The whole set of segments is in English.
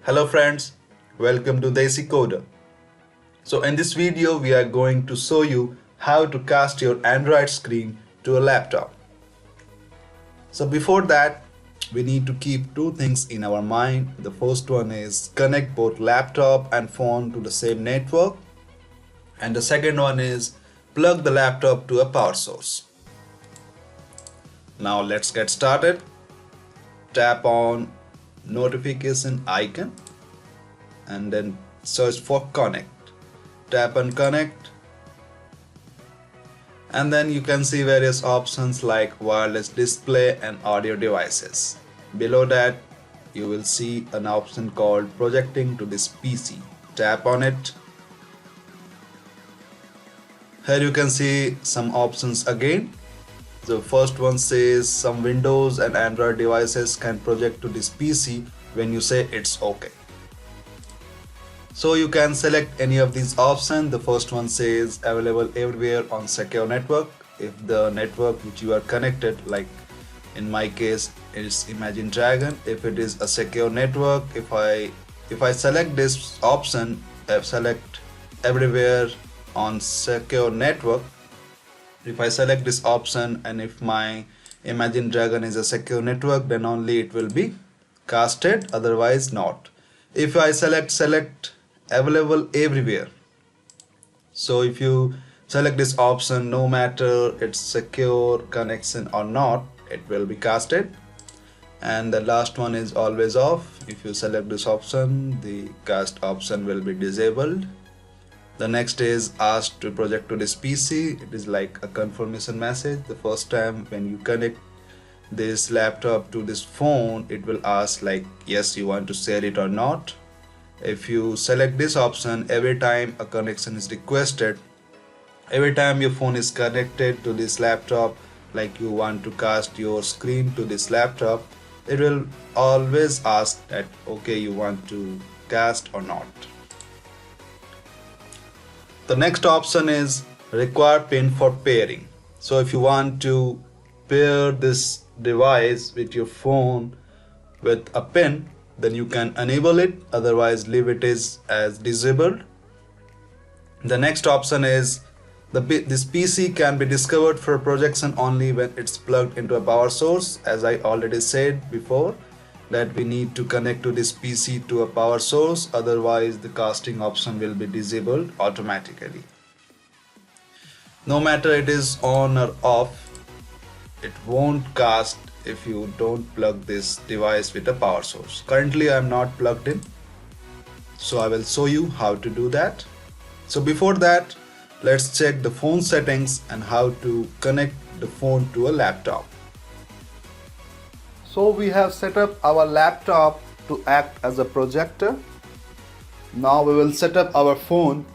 Hello friends, welcome to Desi-Coder. So in this video we are going to show you how to cast your Android screen to a laptop. So before that we need to keep two things in our mind. The first one is connect both laptop and phone to the same network, and the second one is plug the laptop to a power source. Now let's get started. Tap on notification icon and then search for connect. Tap on connect and then you can see various options like wireless display and audio devices. Below that you will see an option called projecting to this PC. Tap on it. Here you can see some options again. The first one says some Windows and Android devices can project to this PC when you say it's okay. So you can select any of these options. The first one says available everywhere on secure network. If the network which you are connected, like in my case is Imagine Dragon, if it is a secure network, if I select this option, select everywhere on secure network, if I select this option and if my Imagine Dragon is a secure network, then only it will be casted, otherwise not. If I select available everywhere, so if you select this option, no matter it's secure connection or not, it will be casted. And the last one is always off. If you select this option, the cast option will be disabled. The next is asked to project to this PC. It is like a confirmation message. The first time when you connect this laptop to this phone, it will ask like yes, you want to share it or not. If you select this option, every time a connection is requested, every time your phone is connected to this laptop, like you want to cast your screen to this laptop, it will always ask that okay, you want to cast or not. The next option is require pin for pairing. So if you want to pair this device with your phone with a pin, then you can enable it, otherwise leave it as disabled. The next option is this PC can be discovered for projection only when it's plugged into a power source. As I already said before, that we need to connect to this PC to a power source, otherwise the casting option will be disabled automatically. No matter it is on or off, it won't cast if you don't plug this device with a power source. Currently I am not plugged in, so I will show you how to do that. So before that, let's check the phone settings and how to connect the phone to a laptop. So we have set up our laptop to act as a projector. Now we will set up our phone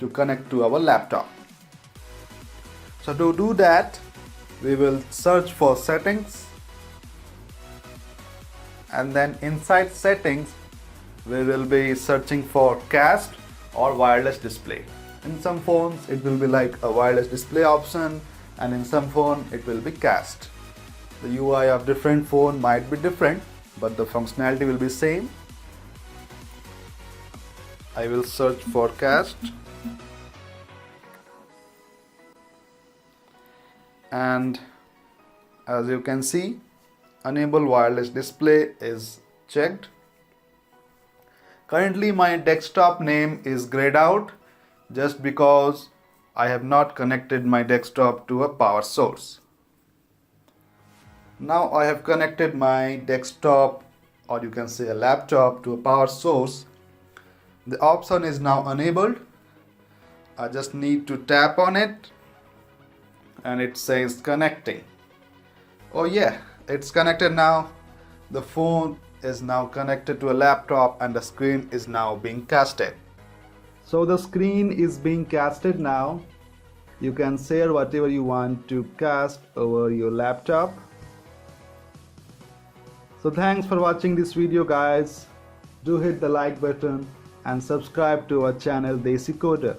to connect to our laptop. So to do that, we will search for settings, and then inside settings we will be searching for cast or wireless display. In some phones it will be like a wireless display option, and in some phone it will be cast. The UI of different phone might be different, but the functionality will be same. I will search for cast, and as you can see, enable wireless display is checked. Currently my desktop name is grayed out just because I have not connected my desktop to a power source. Now I have connected my desktop, or you can say a laptop, to a power source. The option is now enabled. I just need to tap on it and it says connecting. Oh yeah, it's connected now. The phone is now connected to a laptop and the screen is now being casted. So the screen is being casted now. You can share whatever you want to cast over your laptop. So thanks for watching this video, guys. Do hit the like button and subscribe to our channel Desi-Coder.